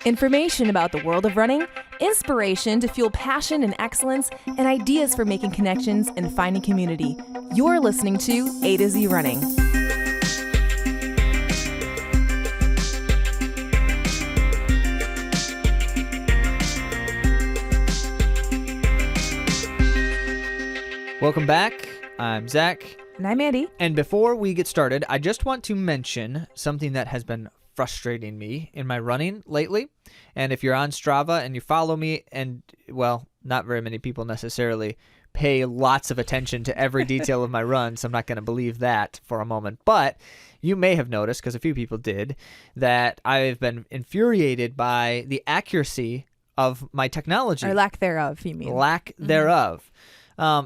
Information about the world of running, inspiration to fuel passion and excellence, and ideas for making connections and finding community. You're listening to AtoZrunning. Welcome back. I'm Zach. And I'm Andy. And before we get started, I just want to mention something that has been frustrating me in my running lately. And if you're on Strava and you follow me, and well, not very many people necessarily pay lots of attention to every detail of my run, so I'm not going to believe that for a moment. But you may have noticed, because a few people did, that I've been infuriated by the accuracy of my technology. Or lack thereof, you mean. Lack thereof.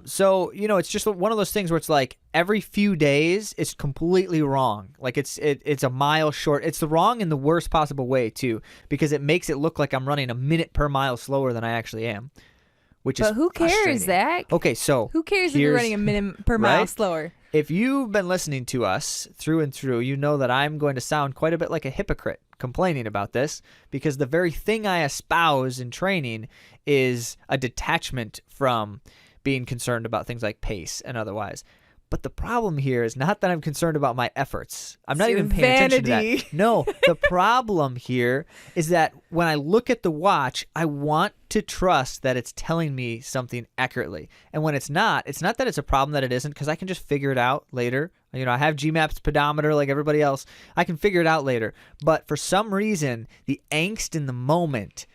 So, it's just one of those things where it's like every few days it's completely wrong. Like it's a mile short. It's the wrong in the worst possible way too, because it makes it look like I'm running a minute per mile slower than I actually am, which is who cares, Zach? Okay, so who cares if you're running a minute per mile slower? If you've been listening to us through and through, you know that I'm going to sound quite a bit like a hypocrite complaining about this, because the very thing I espouse in training is a detachment from being concerned about things like pace and otherwise. But the problem here is not that I'm concerned about my efforts. I'm not even paying attention to that. No, the problem here is that when I look at the watch, I want to trust that it's telling me something accurately. And when it's not that it's a problem that it isn't, because I can just figure it out later. I have GMAP's pedometer like everybody else. I can figure it out later. But for some reason, the angst in the moment,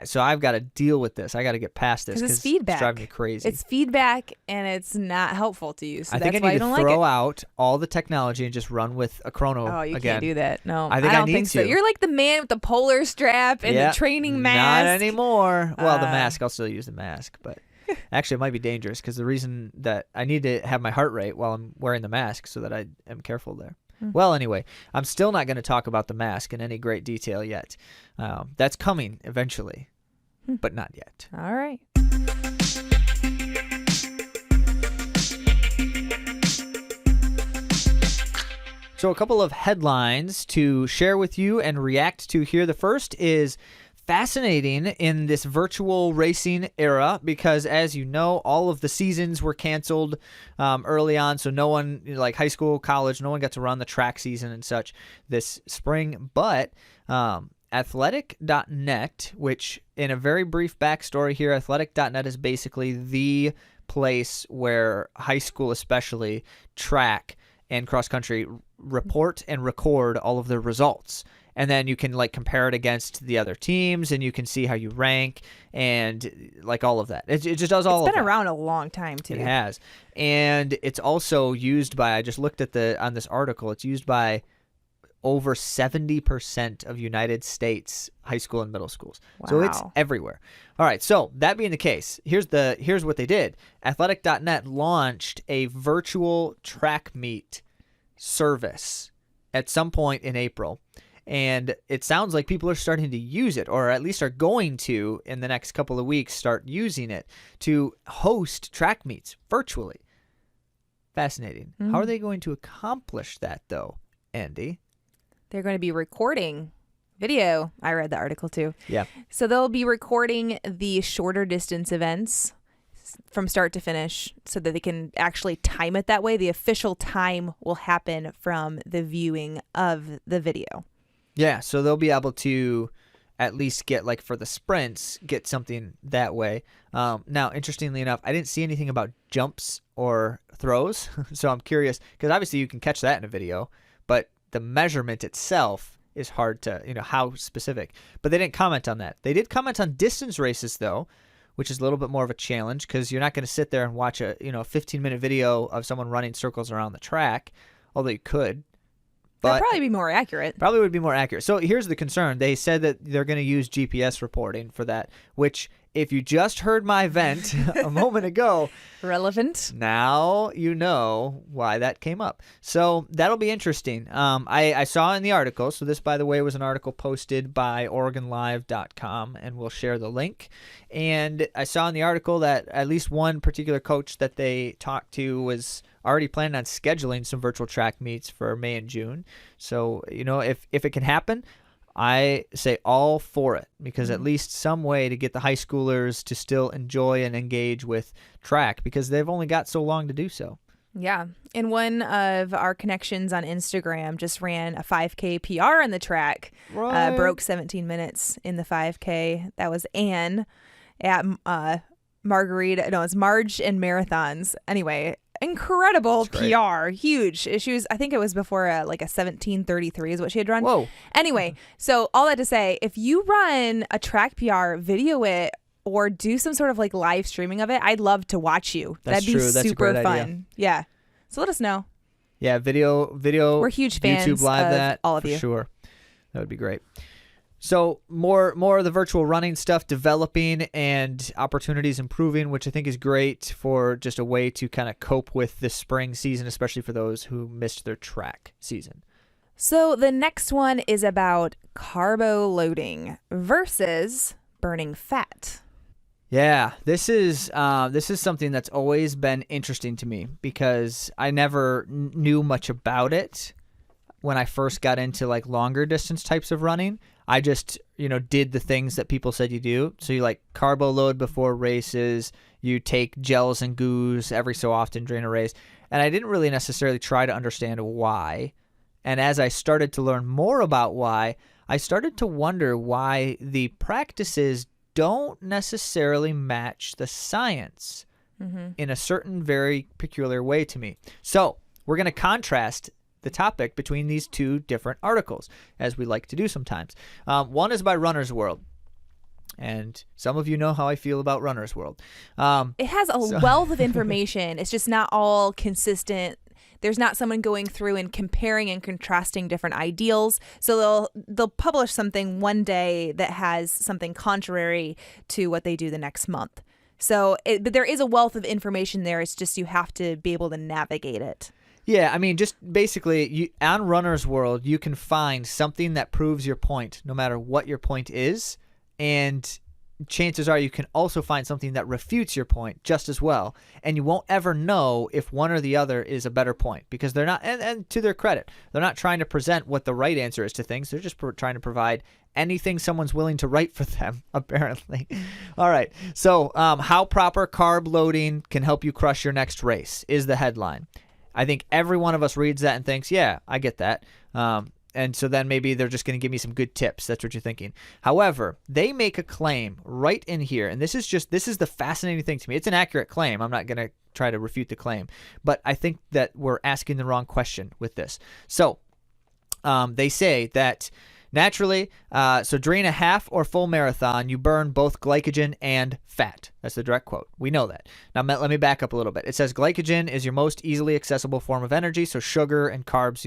so I've got to deal with this. I got to get past this because it's feedback. It's driving me crazy. It's feedback, and it's not helpful to you. So I think I need to throw out all the technology and just run with a chrono again. Oh, you can't do that. No, I don't think so. You're like the man with the polar strap and the training mask. Not anymore. Well, the mask, I'll still use the mask, but actually it might be dangerous because the reason that I need to have my heart rate while I'm wearing the mask so that I am careful there. Well, anyway, I'm still not going to talk about the mask in any great detail yet. That's coming eventually, but not yet. All right. So a couple of headlines to share with you and react to here. The first is fascinating in this virtual racing era because, as you know, all of the seasons were canceled early on, so no one, like high school, college, no one got to run the track season and such this spring. But athletic.net, which in a very brief backstory here, athletic.net is basically the place where high school, especially track and cross country, report and record all of their results. And then you can compare it against the other teams, and you can see how you rank and all of that. It just does all of that. It's been around a long time too. It has, and it's also used by. I just looked at on this article. It's used by over 70% of United States high school and middle schools. Wow. So it's everywhere. All right. So that being the case, here's what they did. Athletic.net launched a virtual track meet service at some point in April. And it sounds like people are starting to use it, or at least are going to, in the next couple of weeks, start using it to host track meets virtually. Fascinating. How are they going to accomplish that, though, Andy? They're going to be recording video. I read the article, too. Yeah. So they'll be recording the shorter distance events from start to finish so that they can actually time it that way. The official time will happen from the viewing of the video. Yeah, so they'll be able to at least get, for the sprints, get something that way. Now, interestingly enough, I didn't see anything about jumps or throws, so I'm curious, because obviously you can catch that in a video, but the measurement itself is hard to, how specific. But they didn't comment on that. They did comment on distance races, though, which is a little bit more of a challenge, because you're not going to sit there and watch a 15-minute video of someone running circles around the track, although you could. But that'd probably be more accurate. Probably would be more accurate. So here's the concern. They said that they're going to use GPS reporting for that, which if you just heard my vent a moment ago, relevant. Now you know why that came up. So that'll be interesting. I saw in the article, so this, by the way, was an article posted by OregonLive.com, and we'll share the link. And I saw in the article that at least one particular coach that they talked to was already planning on scheduling some virtual track meets for May and June. So, if it can happen, I say all for it, because at least some way to get the high schoolers to still enjoy and engage with track, because they've only got so long to do so. Yeah. And one of our connections on Instagram just ran a 5K PR in the track, Right. broke 17 minutes in the 5K. That was Anne at Margarita. No, it's Marge and Marathons. Anyway, incredible PR. Huge. I think it was before like a 17:33 is what she had run. Whoa. Anyway, so all that to say, if you run a track PR, video it, or do some sort of like live streaming of it, I'd love to watch you. That's That'd be true. That's a super great fun. idea. Yeah. So let us know. Yeah, video. We're huge fans YouTube live of that all of for you. sure. That would be great. So more of the virtual running stuff developing and opportunities improving, which I think is great for just a way to kind of cope with the spring season, especially for those who missed their track season. So the next one is about carbo loading versus burning fat. Yeah, this is something that's always been interesting to me, because I never knew much about it when I first got into like longer distance types of running. I just, did the things that people said you do. So you like carbo load before races, you take gels and goos every so often during a race. And I didn't really necessarily try to understand why. And as I started to learn more about why, I started to wonder why the practices don't necessarily match the science in a certain very peculiar way to me. So we're going to contrast the topic between these two different articles, as we like to do sometimes. One is by Runner's World, and some of you know how I feel about Runner's World. It has a wealth of information. It's just not all consistent. There's not someone going through and comparing and contrasting different ideals. So they'll publish something one day that has something contrary to what they do the next month. So but there is a wealth of information there. It's just you have to be able to navigate it. Yeah, I mean, just basically, on Runner's World, you can find something that proves your point, no matter what your point is, and chances are you can also find something that refutes your point just as well, and you won't ever know if one or the other is a better point, because they're not, and to their credit, they're not trying to present what the right answer is to things. They're just trying to provide anything someone's willing to write for them, apparently. All right, so how proper carb loading can help you crush your next race is the headline. I think every one of us reads that and thinks, yeah, I get that. And so then maybe they're just going to give me some good tips. That's what you're thinking. However, they make a claim right in here. And this is the fascinating thing to me. It's an accurate claim. I'm not going to try to refute the claim. But I think that we're asking the wrong question with this. So they say that naturally, so during a half or full marathon, you burn both glycogen and fat. That's the direct quote. We know that. Now, let me back up a little bit. It says glycogen is your most easily accessible form of energy. So sugar and carbs,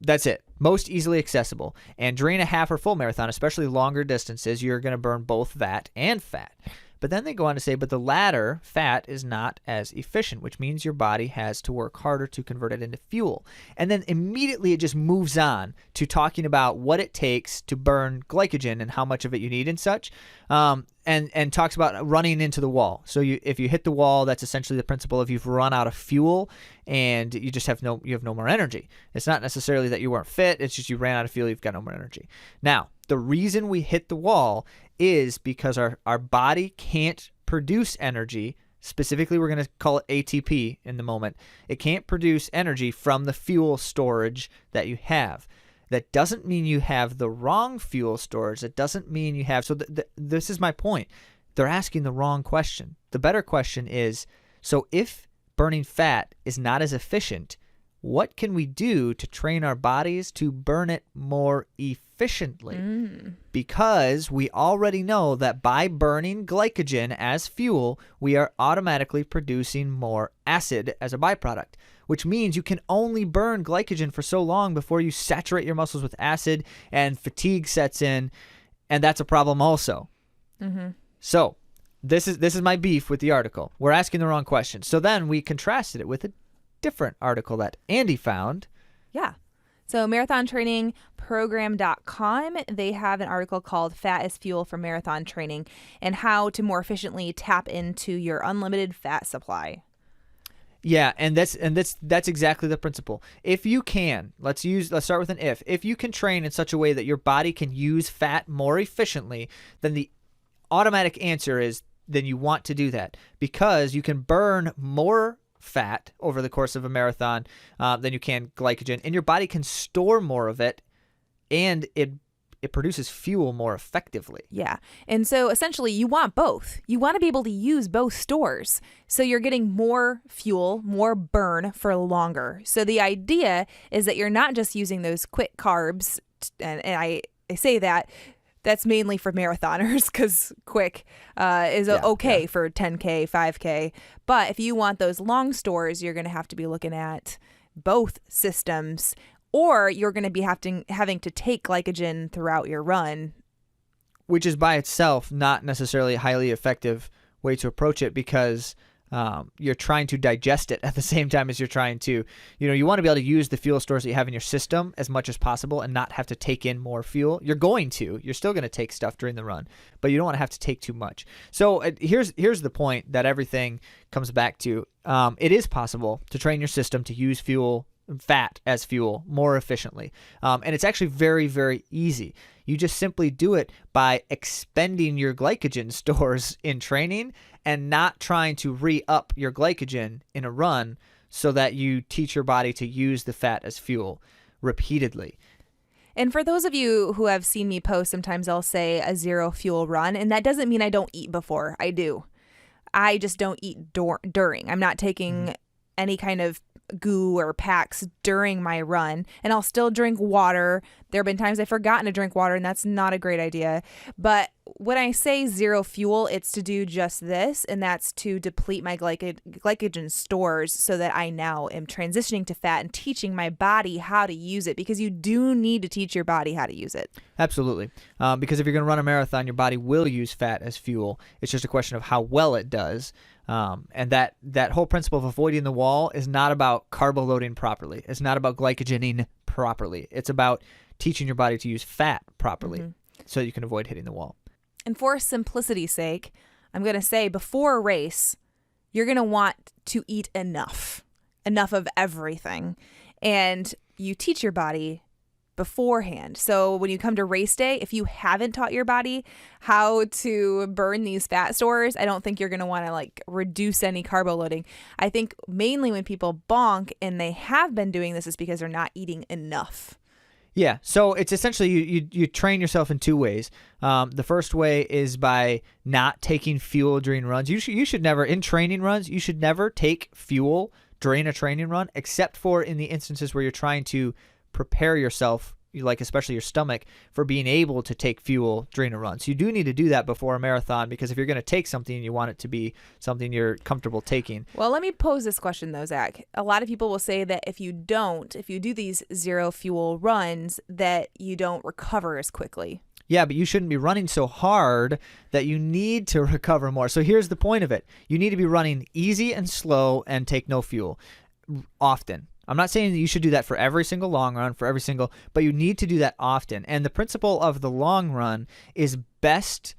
that's it. Most easily accessible. And during a half or full marathon, especially longer distances, you're going to burn both that and fat. But then they go on to say, but the latter, fat, is not as efficient, which means your body has to work harder to convert it into fuel. And then immediately it just moves on to talking about what it takes to burn glycogen and how much of it you need and such, and talks about running into the wall. So if you hit the wall, that's essentially the principle of you've run out of fuel and you just have no more energy. It's not necessarily that you weren't fit, it's just you ran out of fuel, you've got no more energy. Now, the reason we hit the wall is because our body can't produce energy. Specifically, we're going to call it ATP in the moment. It can't produce energy from the fuel storage that you have. That doesn't mean you have the wrong fuel storage. That doesn't mean you have... So this is my point. They're asking the wrong question. The better question is, so if burning fat is not as efficient, what can we do to train our bodies to burn it more efficiently? Because we already know that by burning glycogen as fuel, we are automatically producing more acid as a byproduct, which means you can only burn glycogen for so long before you saturate your muscles with acid and fatigue sets in, and that's a problem also. So this is my beef with the article. We're asking the wrong question. So then we contrasted it with a different article that Andy found. Yeah. So marathontrainingprogram.com, they have an article called Fat is Fuel for Marathon Training and how to more efficiently tap into your unlimited fat supply. Yeah, and that's exactly the principle. If you can, let's start with an if. If you can train in such a way that your body can use fat more efficiently, then the automatic answer is then you want to do that, because you can burn more fat over the course of a marathon than you can glycogen, and your body can store more of it, and it produces fuel more effectively. Yeah. And so essentially you want both. You want to be able to use both stores. So you're getting more fuel, more burn for longer. So the idea is that you're not just using those quick carbs. And I say that's mainly for marathoners, because quick is okay for 10K, 5K. But if you want those long stores, you're going to have to be looking at both systems, or you're going to be having to take glycogen throughout your run. Which is by itself not necessarily a highly effective way to approach it, because you're trying to digest it at the same time as you're trying to, you want to be able to use the fuel stores that you have in your system as much as possible and not have to take in more fuel. You're still going to take stuff during the run, but you don't want to have to take too much. So here's the point that everything comes back to. It is possible to train your system to use fat as fuel more efficiently. And it's actually very, very easy. You just simply do it by expending your glycogen stores in training and not trying to re-up your glycogen in a run, so that you teach your body to use the fat as fuel repeatedly. And for those of you who have seen me post, sometimes I'll say a zero fuel run, and that doesn't mean I don't eat before. I do. I just don't eat during. I'm not taking any kind of goo or packs during my run, and I'll still drink water. There have been times I've forgotten to drink water, and that's not a great idea. But when I say zero fuel, it's to do just this, and that's to deplete my glycogen stores, so that I now am transitioning to fat and teaching my body how to use it, because you do need to teach your body how to use it. Absolutely. Because if you're going to run a marathon, your body will use fat as fuel. It's just a question of how well it does. And that whole principle of avoiding the wall is not about carbo loading properly. It's not about glycogening properly. It's about teaching your body to use fat properly, so that you can avoid hitting the wall. And for simplicity's sake, I'm going to say before a race, you're going to want to eat enough of everything. And you teach your body beforehand. So when you come to race day, if you haven't taught your body how to burn these fat stores, I don't think you're going to want to reduce any carbo loading. I think mainly when people bonk and they have been doing this is because they're not eating enough. Yeah, so it's essentially you train yourself in two ways. The first way is by not taking fuel during runs. You should never, in training runs, you should never take fuel during a training run, except for in the instances where you're trying to prepare yourself, especially your stomach, for being able to take fuel during a run. So you do need to do that before a marathon, because if you're going to take something, you want it to be something you're comfortable taking. Well, let me pose this question though, Zach. A lot of people will say that if you do these zero fuel runs, that you don't recover as quickly. Yeah, but you shouldn't be running so hard that you need to recover more. So here's the point of it. You need to be running easy and slow and take no fuel often. I'm not saying that you should do that for every single long run, but you need to do that often. And the principle of the long run is best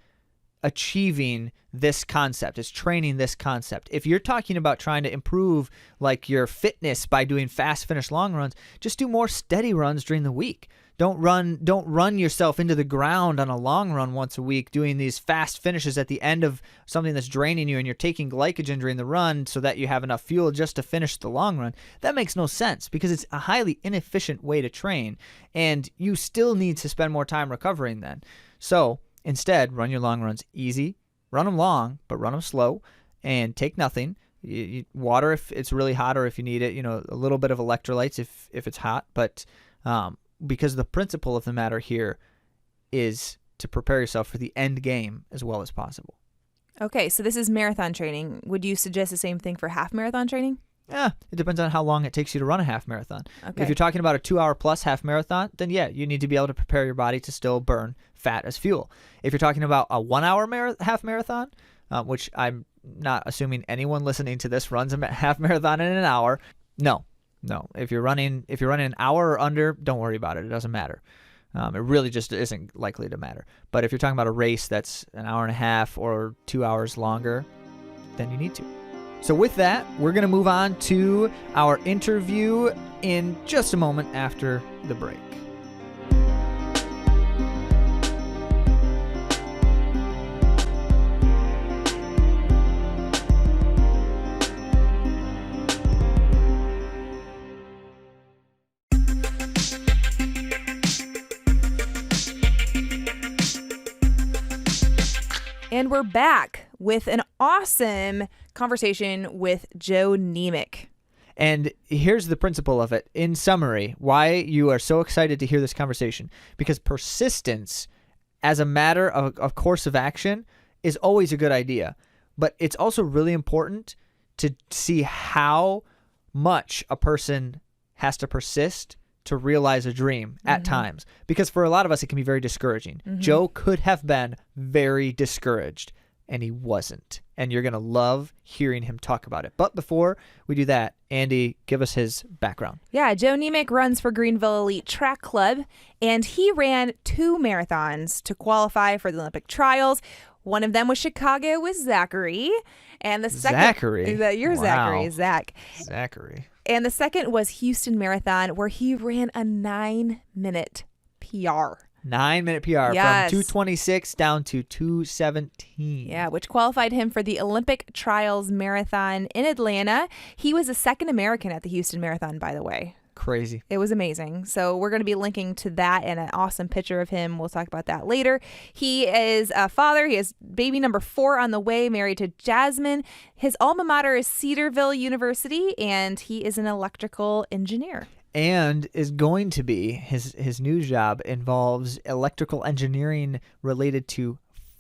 achieving this concept, is training this concept. If you're talking about trying to improve your fitness by doing fast finish long runs, just do more steady runs during the week. Don't run yourself into the ground on a long run once a week doing these fast finishes at the end of something that's draining you, and you're taking glycogen during the run so that you have enough fuel just to finish the long run. That makes no sense, because it's a highly inefficient way to train, and you still need to spend more time recovering then. So instead, run your long runs easy, run them long, but run them slow, and take nothing. Water if it's really hot, or if you need it, a little bit of electrolytes if it's hot, but because the principle of the matter here is to prepare yourself for the end game as well as possible. Okay, so this is marathon training. Would you suggest the same thing for half marathon training? Yeah, it depends on how long it takes you to run a half marathon. Okay. If you're talking about a 2-hour plus half marathon, then yeah, you need to be able to prepare your body to still burn fat as fuel. If you're talking about a 1-hour half marathon, which I'm not assuming anyone listening to this runs a half marathon in an hour, no. If you're running an hour or under, don't worry about it. It doesn't matter. It really just isn't likely to matter. But if you're talking about a race that's an hour and a half or 2 hours longer, then you need to. So with that, we're going to move on to our interview in just a moment after the break. And we're back with an awesome conversation with Joe Niemiec. And here's the principle of it. In summary, why you are so excited to hear this conversation. Because persistence as a matter of course of action is always a good idea. But it's also really important to see how much a person has to persist to realize a dream at times. Because for a lot of us, it can be very discouraging. Joe could have been very discouraged, and he wasn't. And you're going to love hearing him talk about it. But before we do that, Andy, give us his background. Yeah, Joe Niemiec runs for Greenville Elite Track Club, and he ran 2 marathons to qualify for the Olympic trials. One of them was Chicago with Zachary. And the second... Zachary? You're Wow. Zachary, Zach. Zachary. And the second was Houston Marathon, where he ran a 9-minute PR. 9-minute PR Yes. from 2:26 down to 2:17. Yeah, which qualified him for the Olympic Trials Marathon in Atlanta. He was the second American at the Houston Marathon, by the way. Crazy. It was amazing. So we're going to be linking to that and an awesome picture of him. We'll talk about that later. He is a father. He has baby number 4 on the way, married to Jasmine. His alma mater is Cedarville University, and he is an electrical engineer. And is going to be, his new job involves electrical engineering related to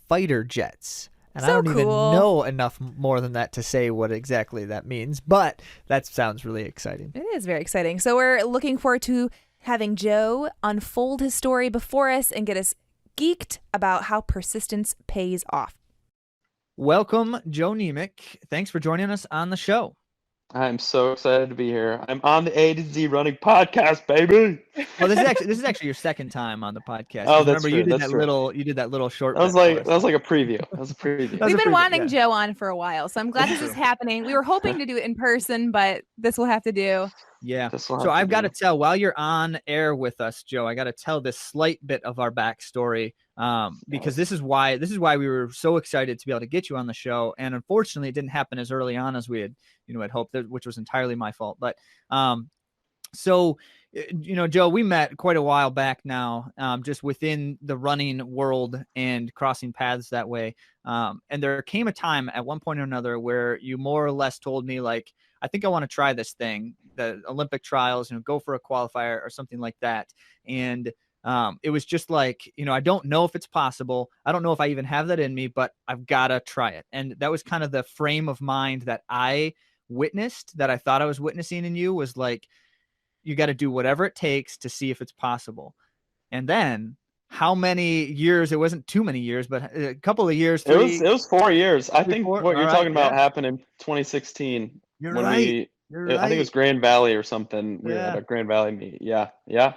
fighter jets. And So I don't even cool. know enough more than that to say what exactly that means, but that sounds really exciting. It is very exciting. So we're looking forward to having Joe unfold his story before us and get us geeked about how persistence pays off. Welcome, Joe Niemiec. Thanks for joining us on the show. I'm so excited to be here. I'm on the AtoZrunning Podcast, baby. Well, this is actually your second time on the podcast. Oh, that's Remember, true. you did That's that true. little short. That was bit like for us. a preview. That was a preview. That was We've a been preview, wanting yeah. Joe on for a while, so I'm glad this is happening. We were hoping to do it in person, but this will have to do. Yeah. This will So have to I've got to do. tell, while you're on air with us, Joe, I got to tell this slight bit of our backstory, because this is why we were so excited to be able to get you on the show. And unfortunately, it didn't happen as early on as we had hoped, which was entirely my fault. But so, Joe, we met quite a while back now, just within the running world and crossing paths that way. And there came a time at one point or another where you more or less told me, like, I think I want to try this thing, the Olympic trials, go for a qualifier or something like that. And it was just like, I don't know if it's possible. I don't know if I even have that in me, but I've got to try it. And that was kind of the frame of mind that I witnessed, that I thought I was witnessing in you, was like, you got to do whatever it takes to see if it's possible. And then how many years, it wasn't too many years, but a couple of years. It was 4 years. I think 4? what you're All talking right, about yeah. happened in 2016. You're when right. I think it was Grand Valley or something. We were at Yeah. a Grand Valley meet. Yeah. Yeah.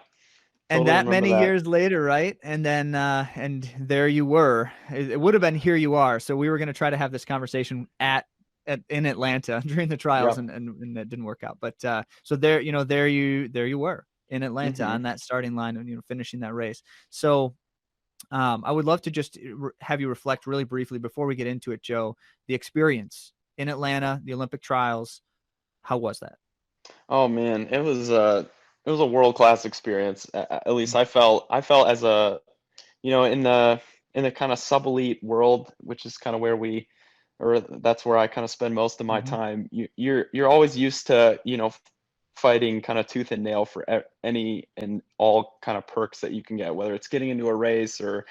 And Totally that remember many that. years later, right? And then, and there you were. It would have been Here You Are. So we were going to try to have this conversation in Atlanta during the trials, Yep. and that didn't work out. But so there you were in Atlanta Mhm. on that starting line, and finishing that race. So I would love to just have you reflect really briefly before we get into it, Joe, the experience in Atlanta, the Olympic trials. How was that? Oh man, it was a world-class experience. At least I felt as a, in the kind of sub-elite world, which is kind of that's where I kind of spend most of my Mhm. time. You're always used to, fighting kind of tooth and nail for any and all kind of perks that you can get, whether it's getting into a race or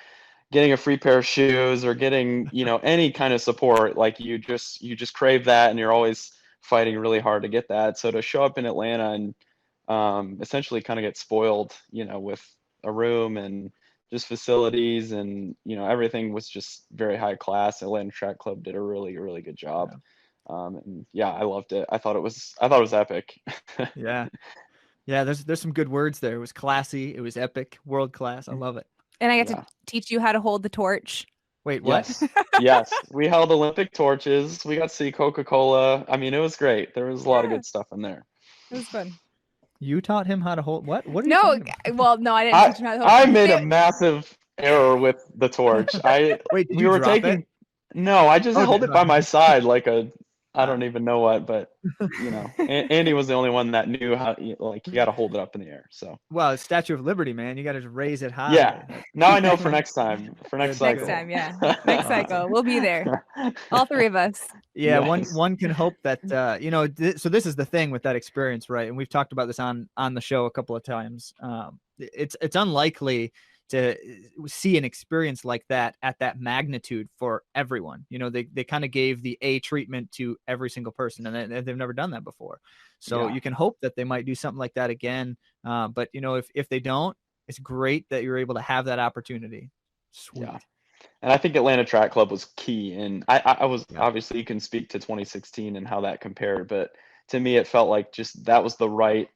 getting a free pair of shoes or getting, any kind of support. Like you just crave that, and you're always fighting really hard to get that. So to show up in Atlanta and essentially kind of get spoiled, with a room and just facilities, and everything was just very high class. Atlanta Track Club did a really, really good job. And yeah, I loved it. I thought it was epic. Yeah. Yeah, there's some good words there. It was classy, it was epic, world class. I love it. And I get Yeah. to teach you how to hold the torch. Wait, what? Yes. Yes. We held Olympic torches. We got to see Coca-Cola. I mean, it was great. There was a lot of Yeah, good stuff in there. it was fun. You taught him how to hold what? What are you No, talking about? well, no, I didn't I teach him how to I hold. made a massive error with the torch. Wait, did We you were drop taking it? No, I just Oh, held it by my side like a I Ah. don't even know what, but Andy was the only one that knew how like you got to hold it up in the air. So Well, it's Statue of Liberty, man. You got to just raise it yeah, high. now I know for next time, for next Good, Next cycle. good. time, yeah. Next cycle, we'll be there. All three of us. Yeah, Yes. one can hope that so this is the thing with that experience, right? And we've talked about this on the show a couple of times. It's unlikely to see an experience like that at that magnitude for everyone. They kind of gave the A treatment to every single person, and they've never done that before. So Yeah. you can hope that they might do something like that again. But if they don't, it's great that you're able to have that opportunity. Sweet. Yeah. And I think Atlanta Track Club was key. And I was Yeah. obviously you can speak to 2016 and how that compared, but to me it felt like just that was the right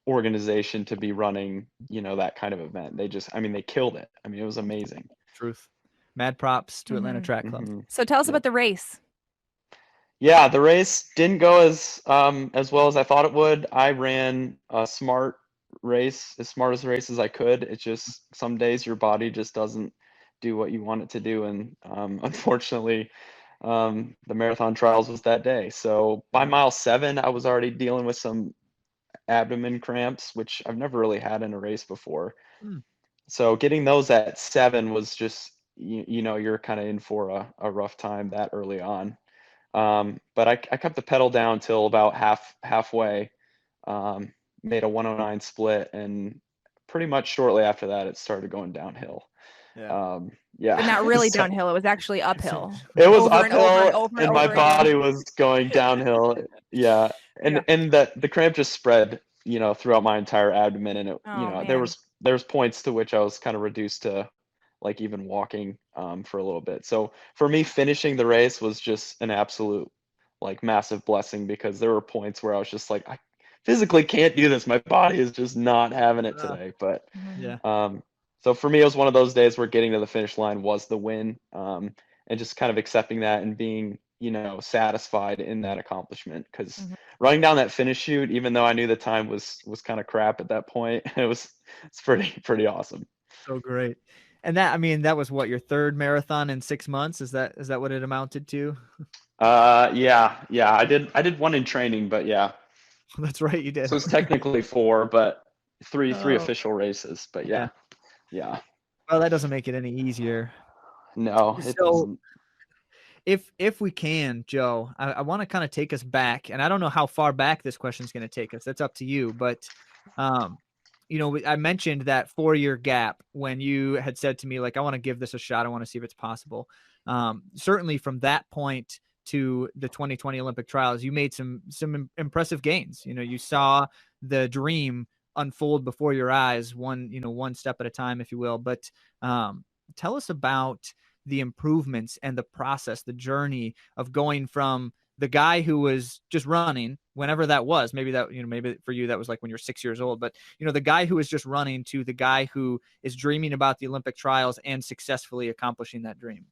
organization to be running, that kind of event. They killed it. I mean, it was amazing. Truth. Mad props to Atlanta Track Club. Mhm. So tell us Yep. about the race. Yeah, the race didn't go as well as I thought it would. I ran a smart race, as smart as a race as I could. It's just some days your body just doesn't do what you want it to do, and unfortunately, the marathon trials was that day. So by mile 7, I was already dealing with some abdomen cramps, which I've never really had in a race before. Hmm. So getting those at 7 was just you're kind of in for a rough time that early on. But I kept the pedal down till about halfway, made a 109 split, and pretty much shortly after that, it started going downhill. Yeah. Yeah. But not really So downhill. It was actually uphill. it was Over and over and uphill, over and and my over again. body was going downhill. Yeah, Yeah. and the cramp just spread, throughout my entire abdomen, and Oh, there man. was points to which I was kind of reduced to like even walking for a little bit. So for me, finishing the race was just an absolute like massive blessing, because there were points where I was just like, I physically can't do this. My body is just not having it today. But Yeah. so for me, it was one of those days where getting to the finish line was the win, and just kind of accepting that and being, satisfied in that accomplishment. Because running down that finish chute, even though I knew the time was kind of crap at that point, it's pretty awesome. So great. And that was what, your third marathon in 6 months? Is that what it amounted to? Yeah. I did one in training, but yeah. That's right, you did. So it's technically 4, but three Oh. official races. But yeah. Well, that doesn't make it any easier. No, it So doesn't. if we can, Joe, I want to kind of take us back, and I don't know how far back this question is going to take us. That's up to you. But, I mentioned that 4-year gap when you had said to me, like, I want to give this a shot. I want to see if it's possible. Certainly from that point to the 2020 Olympic trials, you made some impressive gains. You saw the dream unfold before your eyes, one step at a time, if you will. But tell us about the improvements and the process, the journey of going from the guy who was just running, whenever that was, maybe for you that was like when you're 6 years old, but the guy who was just running to the guy who is dreaming about the Olympic trials and successfully accomplishing that dream.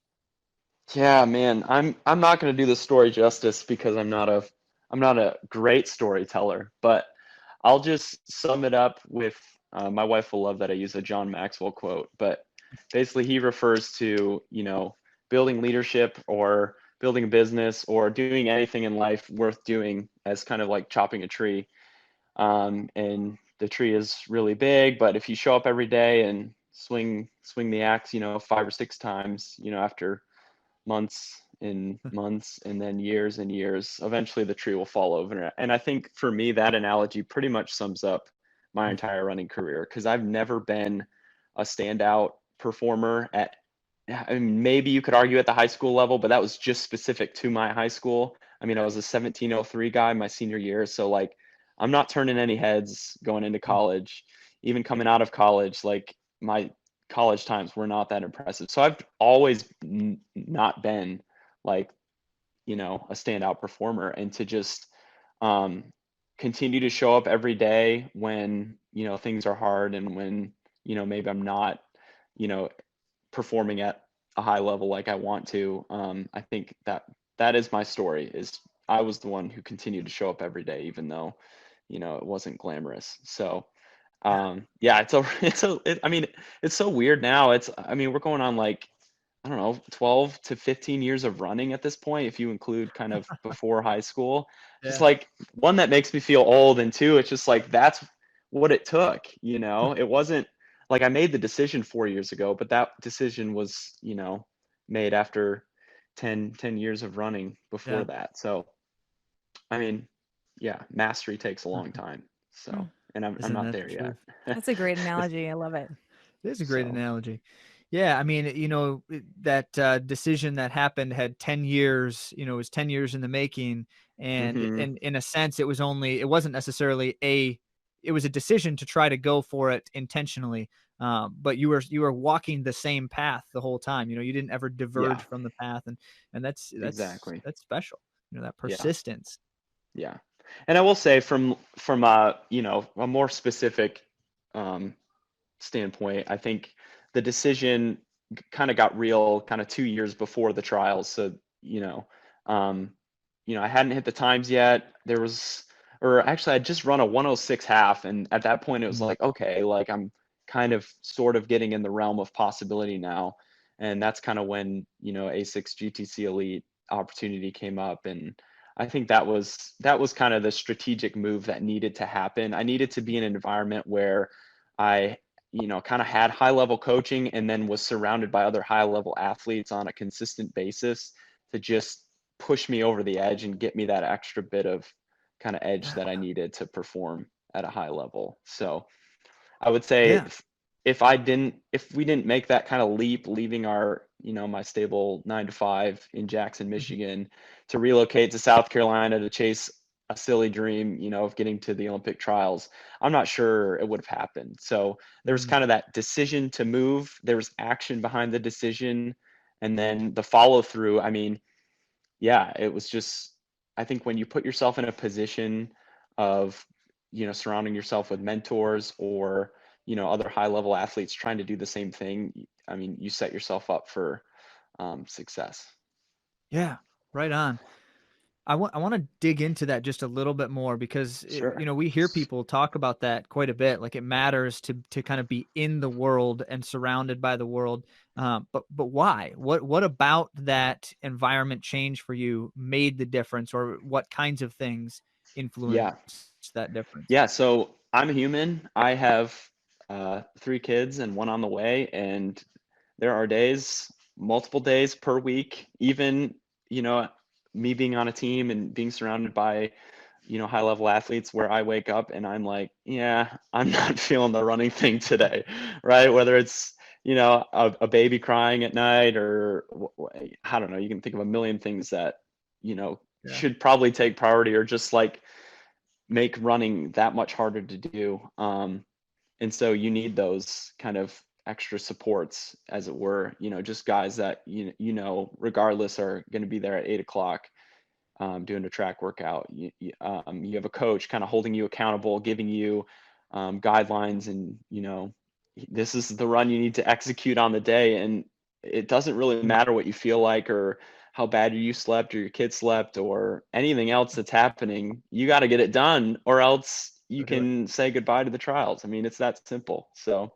Yeah, man, I'm not going to do the story justice, because I'm not a great storyteller, but I'll just sum it up with my wife will love that I use a John Maxwell quote, but basically he refers to, building leadership or building a business or doing anything in life worth doing as kind of like chopping a tree. And the tree is really big, but if you show up every day and swing the axe, 5 or 6 times, after months and months and then years and years, eventually the tree will fall over. And I think for me, that analogy pretty much sums up my entire running career, because I've never been a standout performer maybe you could argue at the high school level, but that was just specific to my high school. I mean, I was a 1703 guy my senior year. So like, I'm not turning any heads going into college, even coming out of college, like my college times were not that impressive. So I've always not been like, a standout performer, and to just continue to show up every day when, things are hard, and when, maybe I'm not, performing at a high level like I want to. I think that is my story, is I was the one who continued to show up every day, even though, it wasn't glamorous. So, yeah, I mean, it's so weird now. I mean, we're going on like, I don't know, 12 to 15 years of running at this point, if you include kind of before high school. Just Yeah. like, one, that makes me feel old, and two, it's just like, that's what it took, It wasn't like I made the decision 4 years ago, but that decision was, made after 10 years of running before Yeah. that. So, I mean, yeah, mastery takes a long time. Hmm. So, and I'm Isn't not that the there yet. truth? That's a great analogy. I love it. It is a great So, analogy. Yeah, I mean, that decision that happened had 10 years, it was 10 years in the making. And mhm. in a sense, it wasn't necessarily it was a decision to try to go for it intentionally. But you were walking the same path the whole time. You didn't ever Yeah, diverge from the path. And exactly. that's special, that Yeah. persistence. Yeah. And I will say, from a more specific um standpoint, I think the decision kind of got real kind of 2 years before the trials. So, um, I hadn't hit the times yet. Or actually, I just run a 106 half, and at that point, it was Mm. like, okay, like I'm kind of sort of getting in the realm of possibility now, and that's kind of when A6 GTC Elite opportunity came up, and I think that was kind of the strategic move that needed to happen. I needed to be in an environment where I kind of had high level coaching, and then was surrounded by other high level athletes on a consistent basis to just push me over the edge and get me that extra bit of kind of edge that I needed to perform at a high level. So I would say, Yeah. if we didn't make that kind of leap, leaving my stable 9 to 5 in Jackson, Michigan, to relocate to South Carolina to chase a silly dream, of getting to the Olympic trials, I'm not sure it would have happened. So there's Mm. kind of that decision to move. There's action behind the decision, and then the follow through. I mean, yeah, it was just, I think when you put yourself in a position of, surrounding yourself with mentors, or, other high level athletes trying to do the same thing, I mean, you set yourself up for success. Yeah. Right on. I want to dig into that just a little bit more, because Sure. we hear people talk about that quite a bit. Like, it matters to kind of be in the world and surrounded by the world. But why? What about that environment change for you made the difference, or what kinds of things Yeah. influenced that difference? Yeah. So I'm a human. I have 3 kids and one on the way. And there are days, multiple days per week, even, me being on a team and being surrounded by, high level athletes, where I wake up and I'm like, yeah, I'm not feeling the running thing today, right? Whether it's, a baby crying at night, or I don't know, you can think of a million things that, Yeah. should probably take priority, or just like make running that much harder to do. And so you need those kind of extra supports, as it were, just guys that, regardless, are going to be there at 8 o'clock, doing a track workout. You have a coach kind of holding you accountable, giving you guidelines, and, this is the run you need to execute on the day. And it doesn't really matter what you feel like, or how bad you slept, or your kid slept, or anything else that's happening. You got to get it done, or else you Go do it. can say goodbye to the trials. I mean, it's that simple. So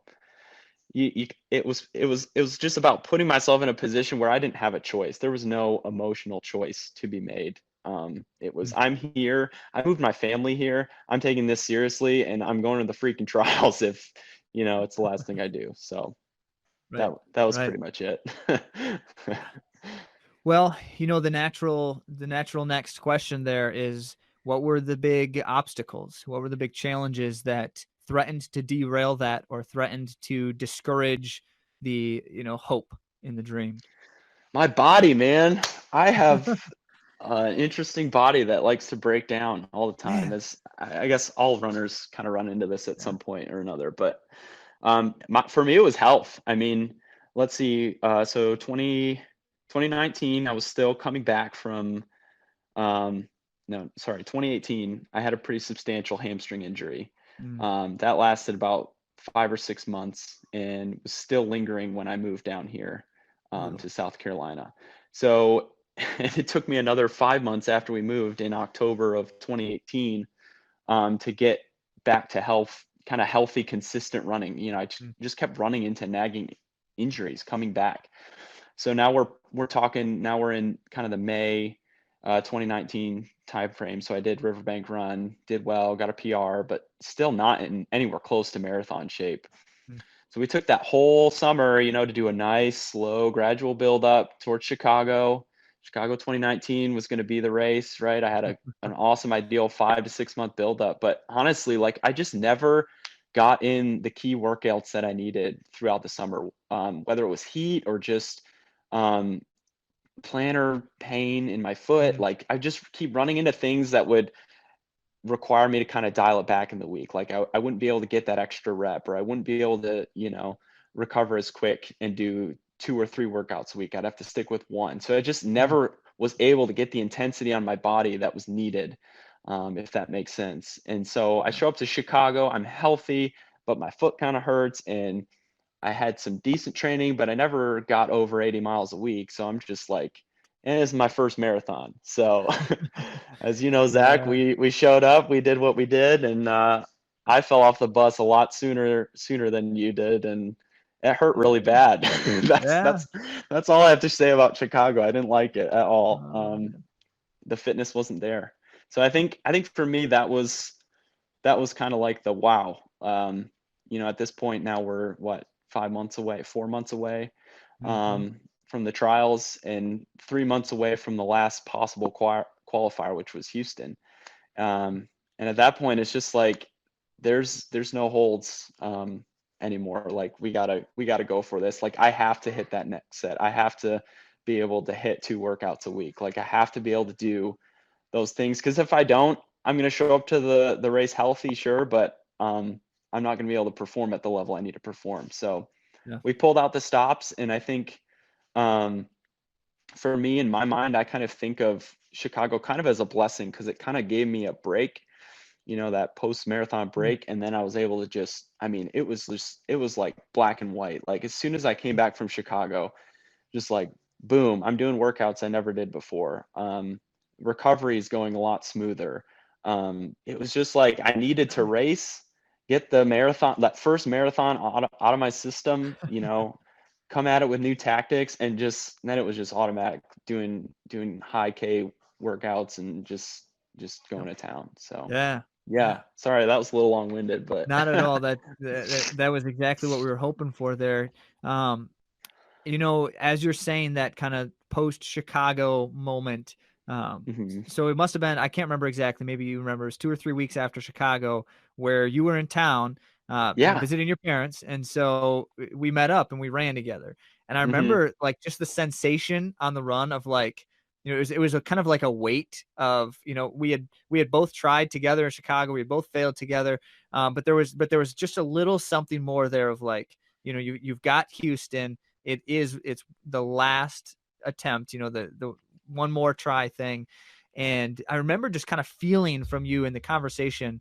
it was just about putting myself in a position where I didn't have a choice. There was no emotional choice to be made. It was, I'm here. I moved my family here. I'm taking this seriously, and I'm going to the freaking trials if, it's the last thing I do. So that Right. that was Right. pretty much it. Well, the natural next question there is, what were the big obstacles? What were the big challenges that threatened to derail that, or threatened to discourage the, hope in the dream? My body, man. I have an interesting body that likes to break down all the time. Man. As I guess all runners kind of run into this at Yeah. some point or another. But for me, it was health. I mean, let's see. So 2019, I was still coming back from, no, sorry, 2018, I had a pretty substantial hamstring injury. Mm. That lasted about 5 or 6 months, and was still lingering when I moved down here. to South Carolina. So it took me another 5 months after we moved in October of 2018 to get back to kind of healthy, consistent running. I just kept running into nagging injuries coming back. So now we're talking, now we're in kind of the May 2019 time frame. So I did Riverbank Run, did well, got a PR, but still not in anywhere close to marathon shape. So we took that whole summer, to do a nice, slow, gradual build up towards Chicago. Chicago 2019 was going to be the race, right? I had an awesome, ideal 5 to 6 month build up, but honestly, like I just never got in the key workouts that I needed throughout the summer, whether it was heat or just plantar pain in my foot. Like I just keep running into things that would require me to kind of dial it back in the week. Like I wouldn't be able to get that extra rep, or I wouldn't be able to, recover as quick and do 2 or 3 workouts a week. I'd have to stick with one. So I just never was able to get the intensity on my body that was needed, if that makes sense. And so I show up to Chicago, I'm healthy, but my foot kind of hurts, and I had some decent training, but I never got over 80 miles a week. So I'm just like, and it's my first marathon. So as you know, Zach, we showed up, we did what we did, and I fell off the bus a lot sooner than you did, and it hurt really bad. That's all I have to say about Chicago. I didn't like it at all. The fitness wasn't there. So I think for me that was kind of like the wow. At this point now we're 4 months away from the trials, and 3 months away from the last possible qualifier, which was Houston. And at that point, it's just like there's no holds anymore. Like we gotta go for this. Like I have to hit that next set. I have to be able to hit 2 workouts a week. Like I have to be able to do those things, because if I don't, I'm gonna show up to the race healthy, sure, but I'm not gonna be able to perform at the level I need to perform. So we pulled out the stops, and I think for me, in my mind, I kind of think of Chicago kind of as a blessing, because it kind of gave me a break, that post-marathon break. And then I was able to it was like black and white. Like as soon as I came back from Chicago, just like, boom, I'm doing workouts I never did before. Recovery is going a lot smoother. It was just like I needed to race, get that first marathon out of my system, come at it with new tactics, and then it was just automatic doing high K workouts and just going to town. So yeah. Sorry, that was a little long-winded, but not at all. That was exactly what we were hoping for there. As you're saying that kind of post Chicago moment, so it must have been, I can't remember exactly, maybe you remember, it was 2 or 3 weeks after Chicago where you were in town visiting your parents, and so we met up and we ran together. And I remember like just the sensation on the run of like, it was a kind of like a weight of, we had both tried together in Chicago, we had both failed together, but there was just a little something more there of like, you've got Houston, it's the last attempt, the one more try thing. And I remember just kind of feeling from you in the conversation,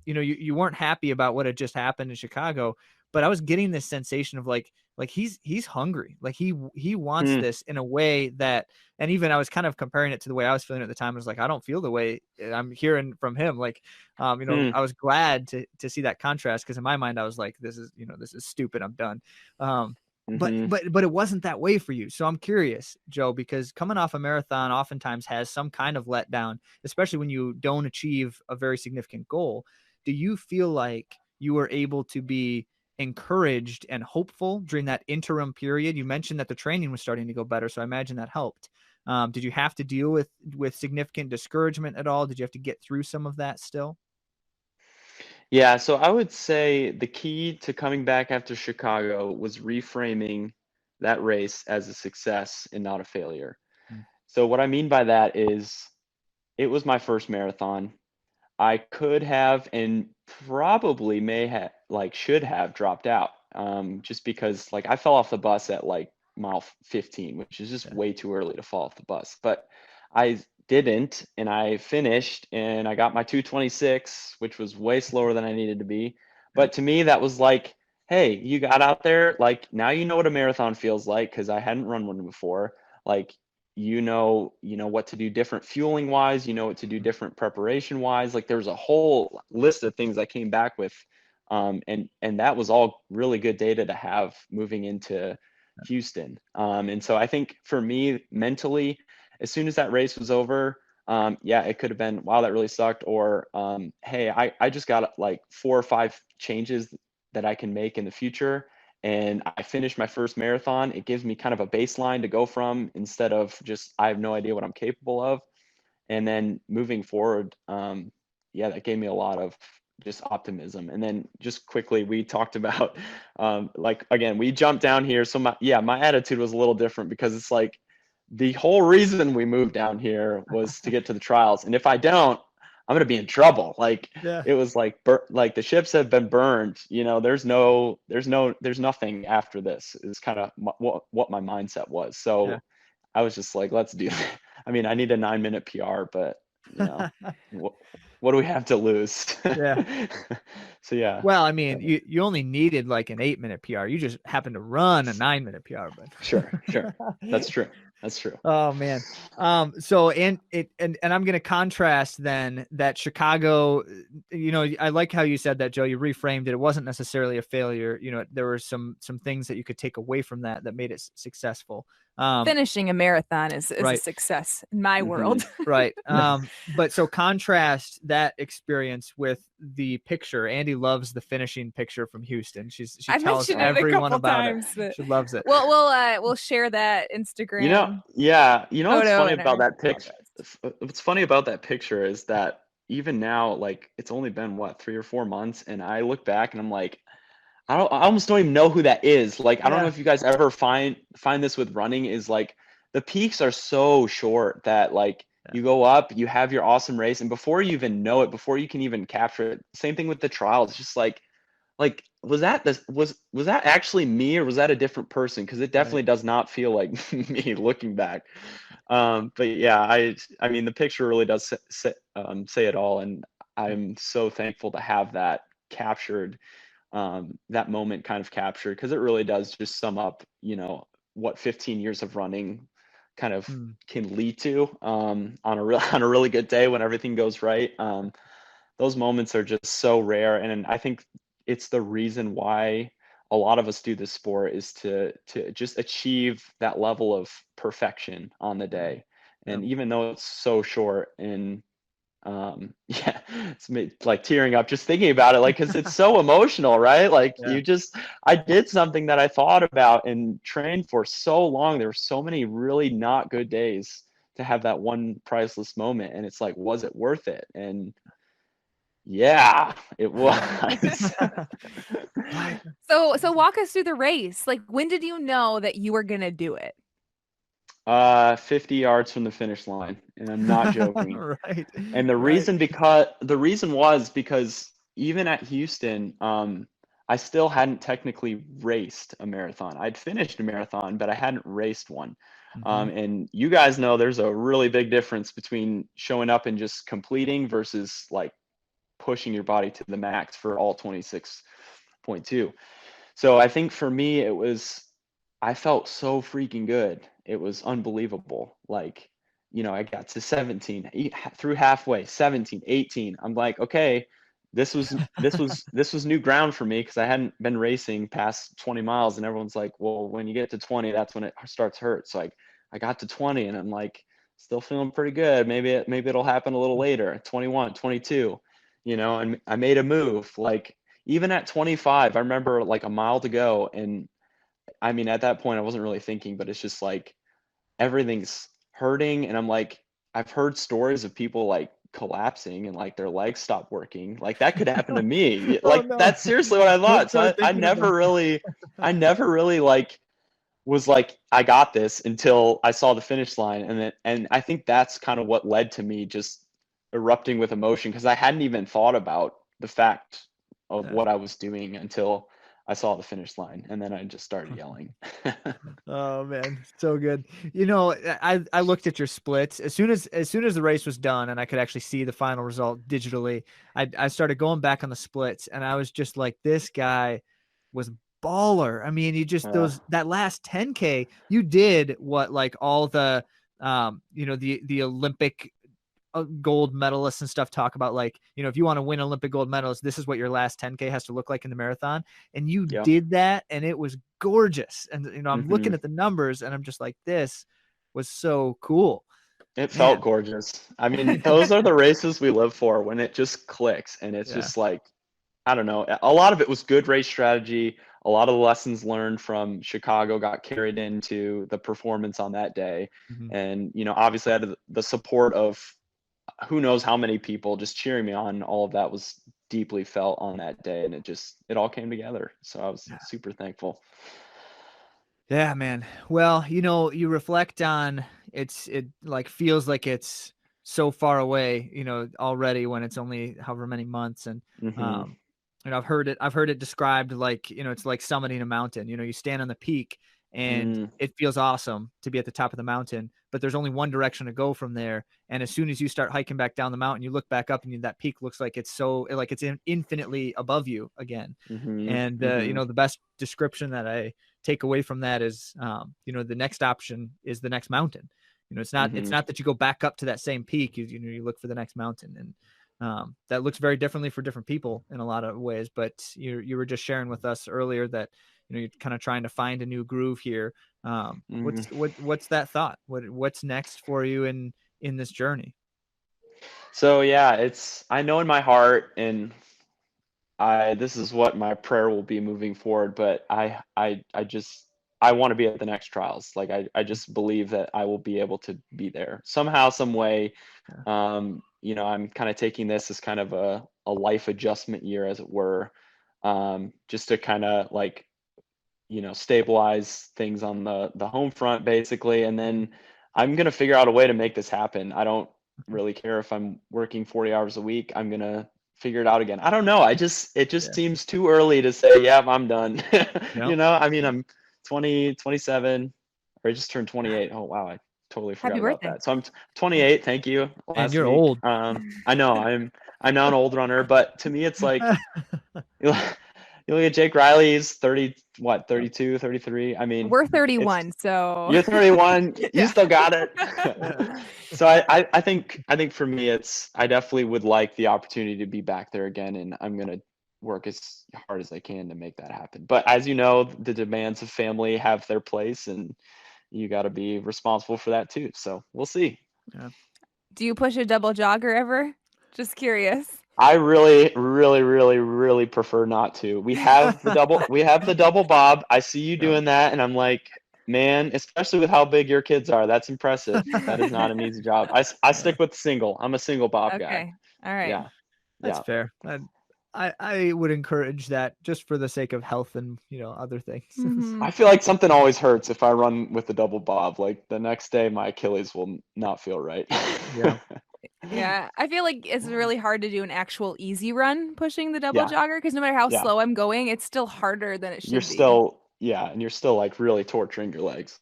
you weren't happy about what had just happened in Chicago, but I was getting this sensation of like he's hungry. Like he wants this in a way that, and even I was kind of comparing it to the way I was feeling at the time. I was like, I don't feel the way I'm hearing from him. Like, I was glad to see that contrast, because in my mind I was like, this is stupid. I'm done. But it wasn't that way for you. So I'm curious, Joe, because coming off a marathon oftentimes has some kind of letdown, especially when you don't achieve a very significant goal. Do you feel like you were able to be encouraged and hopeful during that interim period? You mentioned that the training was starting to go better, so I imagine that helped. Did you have to deal with significant discouragement at all? Did you have to get through some of that still? Yeah, so I would say the key to coming back after Chicago was reframing that race as a success and not a failure. So what I mean by that is it was my first marathon. I could have, and probably should have dropped out, just because like I fell off the bus at like mile 15, which is just way too early to fall off the bus. But I didn't, and I finished, and I got my 2:26, which was way slower than I needed to be. But to me, that was like hey, you got out there, like now you know what a marathon feels like, because I hadn't run one before. Like you know what to do different fueling wise, you know what to do different preparation wise. Like there was a whole list of things I came back with. And that was all really good data to have moving into Houston. And so I think for me mentally, as soon as that race was over, yeah, it could have been, wow, that really sucked. Or, hey, I just got like 4 or 5 changes that I can make in the future. And I finished my first marathon. It gives me kind of a baseline to go from, instead of just, I have no idea what I'm capable of. And then moving forward, yeah, that gave me a lot of just optimism. And then just quickly, we talked about, like, again, we jumped down here. So my attitude was a little different, because it's like, the whole reason we moved down here was to get to the trials. And if I don't, I'm going to be in trouble. Like, Yeah. it was like, like the ships have been burned, there's nothing after this, is kind of what my mindset was. So Yeah. I was just like, let's do it. I mean, I need a 9-minute PR, but what do we have to lose? Yeah. So yeah. Well, I mean, you only needed like an 8-minute PR. You just happened to run a 9-minute PR, but Sure. That's true. Oh man. So and I'm going to contrast then that Chicago, I like how you said that, Joe. You reframed it. It wasn't necessarily a failure. There were some things that you could take away from that made it successful. Finishing a marathon is right. a success in my world. Right. But so contrast that experience with the picture. Andy loves the finishing picture from Houston. She tells everyone about it. She loves it. We'll share that Instagram. What's funny about that picture? What's funny about that picture is that even now, like, it's only been 3 or 4 months, and I look back and I'm like, I almost don't even know who that is. Like, I don't know if you guys ever find this with running, is like the peaks are so short that like you go up, you have your awesome race, and before you even know it, before you can even capture it, same thing with the trials. It's just like was that actually me, or was that a different person? Because it definitely does not feel like me looking back. But yeah, I mean the picture really does say it all, and I'm so thankful to have that captured. That moment kind of captured, because it really does just sum up, what 15 years of running kind of can lead to, on a really good day when everything goes right. Those moments are just so rare, and I think it's the reason why a lot of us do this sport, is to just achieve that level of perfection on the day. And even though it's so short, and yeah, it's like tearing up just thinking about it, like, because it's so emotional, right? Like I did something that I thought about and trained for so long. There were so many really not good days to have that one priceless moment, and it's like, was it worth it? And yeah, it was. So walk us through the race. Like, when did you know that you were gonna do it? 50 yards from the finish line, and I'm not joking. Right. And the reason was because even at Houston, I still hadn't technically raced a marathon. I'd finished a marathon, but I hadn't raced one. And you guys know there's a really big difference between showing up and just completing versus like pushing your body to the max for all 26.2. So I think for me, I felt so freaking good. It was unbelievable. Like, I got to 17, through halfway, 17, 18. I'm like, okay, this was new ground for me, because I hadn't been racing past 20 miles, and everyone's like, well, when you get to 20, that's when it starts hurt. So I got to 20, and I'm like, still feeling pretty good. Maybe it'll happen a little later. 21, 22, and I made a move. Like, even at 25, I remember like a mile to go, and I mean, at that point I wasn't really thinking, but it's just like everything's hurting, and I'm like, I've heard stories of people like collapsing and like their legs stop working. Like, that could happen to me. Like, that's seriously what I thought. So I never really like was like, I got this, until I saw the finish line. And I think that's kind of what led to me just erupting with emotion, because I hadn't even thought about the fact of what I was doing until I saw the finish line, and then I just started yelling. Oh man, so good. I looked at your splits as soon as the race was done, and I could actually see the final result digitally. I started going back on the splits, and I was just like, this guy was baller. I mean, you just that last 10K, you did what like all the the Olympic gold medalists and stuff talk about, like, if you want to win Olympic gold medals, this is what your last 10K has to look like in the marathon. And you did that, and it was gorgeous. And I'm looking at the numbers, and I'm just like, this was so cool. It felt gorgeous. I mean, those are the races we live for, when it just clicks, and it's just like, I don't know. A lot of it was good race strategy. A lot of the lessons learned from Chicago got carried into the performance on that day. And, obviously I had the support of who knows how many people just cheering me on. All of that was deeply felt on that day, and it all came together. So I was super thankful. Yeah, man. Well, you reflect on it like feels like it's so far away, already, when it's only however many months. And I've heard it described like, it's like summiting a mountain. You stand on the peak, and it feels awesome to be at the top of the mountain, but there's only one direction to go from there. And as soon as you start hiking back down the mountain, you look back up, and that peak looks like it's infinitely above you again. And the best description that I take away from that is, the next option is the next mountain. It's not that you go back up to that same peak. You look for the next mountain, and that looks very differently for different people in a lot of ways. But you were just sharing with us earlier that you're kind of trying to find a new groove here. What's that thought? What's next for you in this journey? So I know in my heart, and this is what my prayer will be moving forward, but I want to be at the next trials. Like I just believe that I will be able to be there somehow, some way. I'm kind of taking this as kind of a life adjustment year, as it were, just to kind of like, stabilize things on the home front, basically. And then I'm going to figure out a way to make this happen. I don't really care if I'm working 40 hours a week. I'm going to figure it out again. I don't know. It just seems too early to say, yeah, I'm done. I mean, I'm 27, or I just turned 28. Oh, wow. I totally forgot about that. So I'm 28. Thank you. And you're old. I know I'm now an old runner, but to me, it's like, you look at Jake Riley, he's 32, 33. I mean, we're 31, so you're 31. You still got it. So I think for me, I definitely would like the opportunity to be back there again, and I'm going to work as hard as I can to make that happen. But as you know, the demands of family have their place, and you got to be responsible for that too. So we'll see. Yeah. Do you push a double jogger ever? Just curious. I really, really, really, really prefer not to. We have the double bob. I see you doing that, and I'm like, man, especially with how big your kids are, that's impressive. That is not an easy job. I stick with single. I'm a single bob guy. All right. Yeah. That's fair. I would encourage that, just for the sake of health and other things. I feel like something always hurts if I run with the double bob. Like the next day, my Achilles will not feel right. Yeah. Yeah, I feel like it's really hard to do an actual easy run pushing the double jogger, because no matter how slow I'm going, it's still harder than it should be. And you're still like really torturing your legs.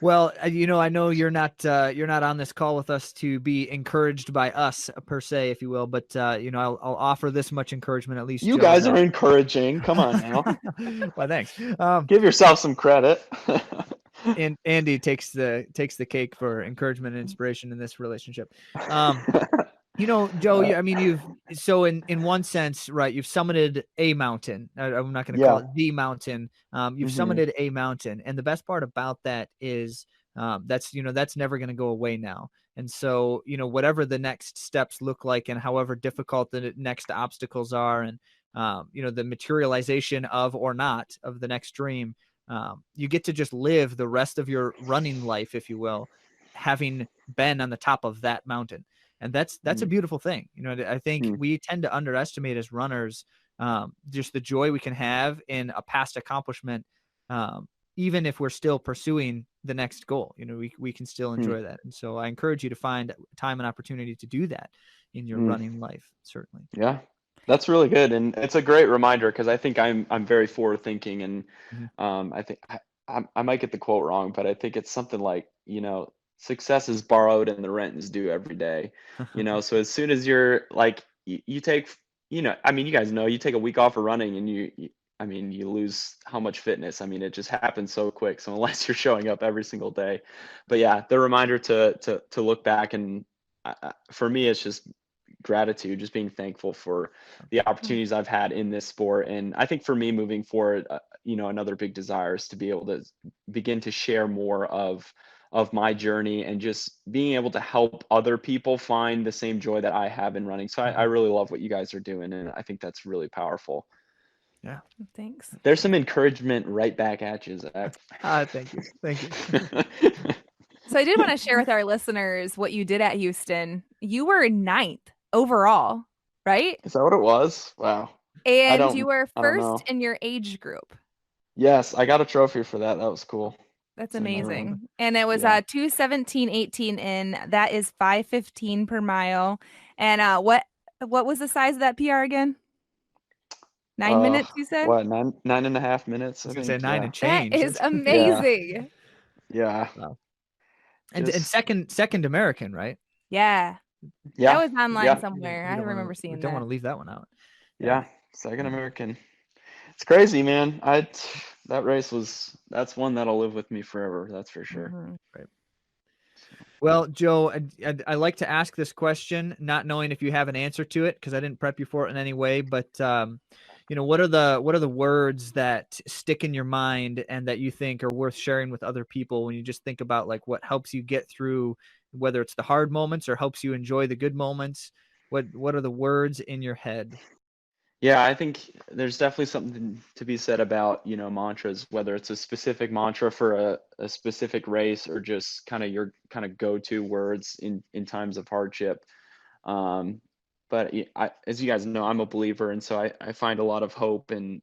Well, I know you're not on this call with us to be encouraged by us per se, if you will, but I'll offer this much encouragement, at least. You guys are encouraging. Come on now. Well, thanks. Give yourself some credit. And Andy takes the cake for encouragement and inspiration in this relationship. Joe, I mean, in one sense, right, you've summited a mountain. I'm not going to call it the mountain. You've summited a mountain. And the best part about that is that's never going to go away now. And so, whatever the next steps look like, and however difficult the next obstacles are, and, the materialization of or not of the next dream, you get to just live the rest of your running life, if you will, having been on the top of that mountain. And that's a beautiful thing. I think we tend to underestimate as runners, just the joy we can have in a past accomplishment. Even if we're still pursuing the next goal, we can still enjoy that. And so I encourage you to find time and opportunity to do that in your running life. Certainly. Yeah. That's really good, and it's a great reminder, because I think I'm very forward thinking, and I think I might get the quote wrong, but I think it's something like, success is borrowed and the rent is due every day. So as soon as you're like, you take I mean, you guys know, you take a week off of running and you lose how much fitness. I mean, it just happens so quick. So unless you're showing up every single day, but yeah, the reminder to look back, and for me, it's just gratitude, just being thankful for the opportunities I've had in this sport. And I think for me moving forward, another big desire is to be able to begin to share more of my journey and just being able to help other people find the same joy that I have in running. So I really love what you guys are doing, and I think that's really powerful. Yeah. Thanks. There's some encouragement right back at you, Zach. Thank you. So I did want to share with our listeners what you did at Houston. You were 9th overall, right? Is that what it was? Wow. And you were first in your age group. Yes, I got a trophy for that. That was cool. That's amazing. And it was 2:17:18 in. That is 5:15 per mile. And what was the size of that PR again? 9 minutes, you said? What, 9.5 minutes? I was going to say 9 and change. That is amazing. Yeah. Wow. And second American, right? Yeah. Yeah. That was online somewhere. I remember seeing that. Don't want to leave that one out. Yeah. Second American. It's crazy, man. That race that's one that'll live with me forever. That's for sure. Mm-hmm. Right. Well, Joe, I like to ask this question, not knowing if you have an answer to it, because I didn't prep you for it in any way. But what are the words that stick in your mind and that you think are worth sharing with other people when you just think about like what helps you get through, whether it's the hard moments or helps you enjoy the good moments? What are the words in your head? Yeah, I think there's definitely something to be said about, mantras, whether it's a specific mantra for a specific race or just kind of your kind of go-to words in times of hardship. But as you guys know, I'm a believer. And so I find a lot of hope and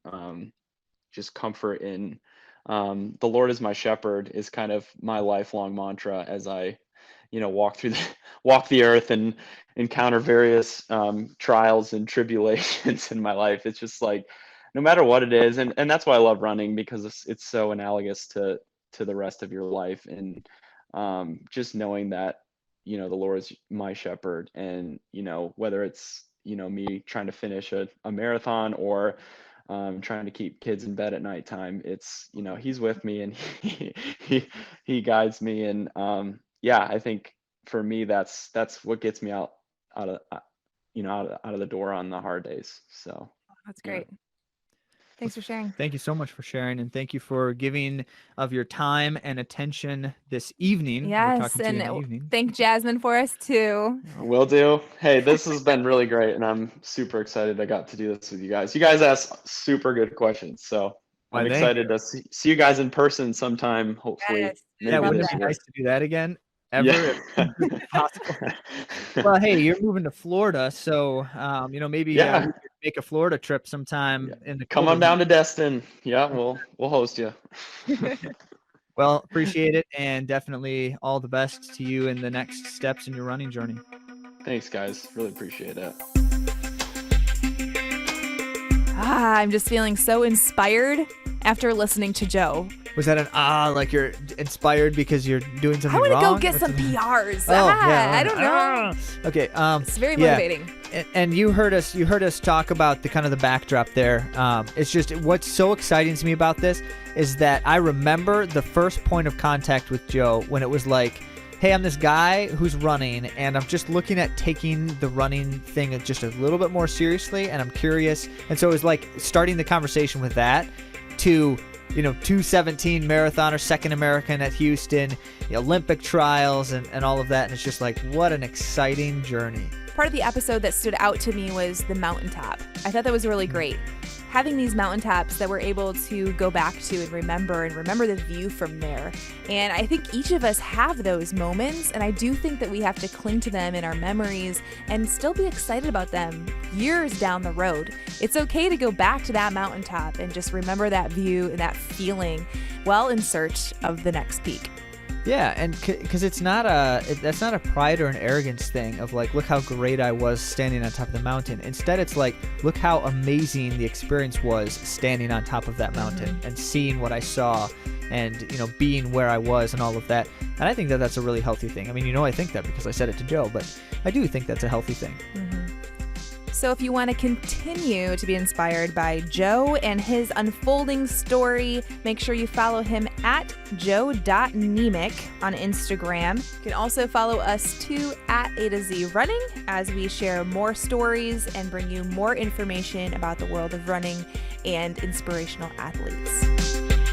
just comfort in the Lord is my shepherd is kind of my lifelong mantra as I walk the earth and encounter various trials and tribulations in my life. It's just like, no matter what it is. And that's why I love running, because it's so analogous to the rest of your life. And just knowing that, the Lord is my shepherd, and, whether it's, me trying to finish a marathon or trying to keep kids in bed at nighttime, it's, he's with me and he guides me. And I think for me, that's what gets me out of the door on the hard days. So that's great. Thanks for sharing. Thank you so much for sharing, and thank you for giving of your time and attention this evening. Yes, and thank Jasmine for us too. Will do. Hey, this has been really great, and I'm super excited I got to do this with you guys. You guys asked super good questions, so I'm excited to see you guys in person sometime, hopefully. Yes. Yeah, wouldn't it be nice to do that again? If possible. Well, hey, you're moving to Florida, so maybe we could make a Florida trip sometime in the come on down to Destin. Yeah, we'll host you. Well, appreciate it, and definitely all the best to you in the next steps in your running journey. Thanks, guys. Really appreciate it. I'm just feeling so inspired after listening to Joe. Was that an like you're inspired because you're doing something wrong? I want to go get some PRs. I don't know. Okay. It's very motivating. And you heard us talk about the kind of the backdrop there. It's just what's so exciting to me about this is that I remember the first point of contact with Joe when it was like, hey, I'm this guy who's running, and I'm just looking at taking the running thing just a little bit more seriously, and I'm curious. And so it was like starting the conversation with that to 2:17 marathoner, second American at Houston, the Olympic trials, and all of that. And it's just like, what an exciting journey. Part of the episode that stood out to me was the mountaintop. I thought that was really great. Having these mountaintops that we're able to go back to and remember the view from there. And I think each of us have those moments, and I do think that we have to cling to them in our memories and still be excited about them years down the road. It's okay to go back to that mountaintop and just remember that view and that feeling while in search of the next peak. Yeah, and because that's not a pride or an arrogance thing of like, look how great I was standing on top of the mountain. Instead, it's like, look how amazing the experience was standing on top of that mountain and seeing what I saw and, being where I was and all of that. And I think that that's a really healthy thing. I mean, I think that because I said it to Joe, but I do think that's a healthy thing. Mm-hmm. So if you want to continue to be inspired by Joe and his unfolding story, make sure you follow him at joe.niemiec on Instagram. You can also follow us too at AtoZrunning as we share more stories and bring you more information about the world of running and inspirational athletes.